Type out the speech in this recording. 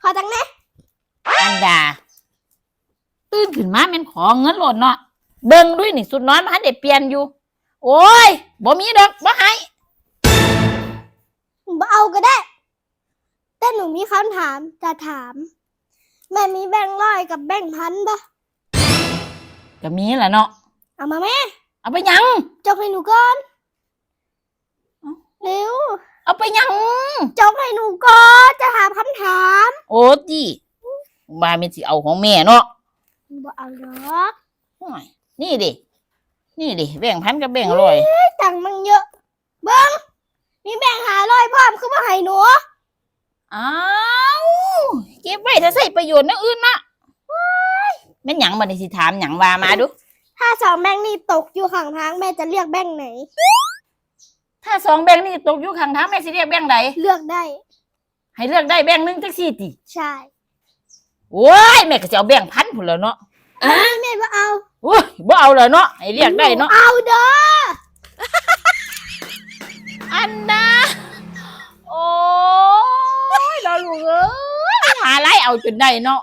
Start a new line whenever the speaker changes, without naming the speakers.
ขอตังค์นะ
อันดาตื่นขึ้นมาแม่นขอเงินหล่นเนาะเบิ่งด้วยนี่สุดนอนมาหันได้เปลี่ยนอยู่โอ้ยบ่มีดอกบ่ให้
บ่เอาก็ได้ แต่หนูมีคำถามจะถาม แม่มีแบงค์ร้อยกับแบงค์พันปะ
ก็มีแหละเนาะ
เอามาแม่
เอาไปหยัง
จกให้หนูก่อนเร็ว
เอาไปหยัง
จกให้หนูก่อนจะถามคำถาม
โอ้จีบ้ามีสิเอาของแม่เนาะ
บ่เอาดอก
โอ้ยนี่ดิแบ่งพันกับแบ่งร้อย
ตังค์มันเยอะ เบิ้งมีแบงค์500พร้อมคือบ่ให้หนู
อ้าวเก็บไว้ถ้าใช้ประโยชน์อย่างอื่นนะแม่นหยังบัดนี้สิถามหยังว่ามาดู
ถ้าสองแบงค์นี้ตกอยู่ข้างทางแม่จะเลือกแบงค์ไหน
ถ้าสองแบ่งนี่ตกอยู่ข้างทางแม่สิเรียกแบ่งใด
เลือกได้
ให้เลือกได้แบ่งหนึงจักซี่ติ
ใช่
โอ้ยแม่ก็สิเอาแบ่งพันพุ่นแล้วเนาะ
แม่บ่เอา
โอ้ยบ่เอาแล้วเนาะให้เรียกได้เนาะ
เอาเด้อ
อันดาโอ้ยเราลูกเอ้ยหาไรเอาจนได้เนาะ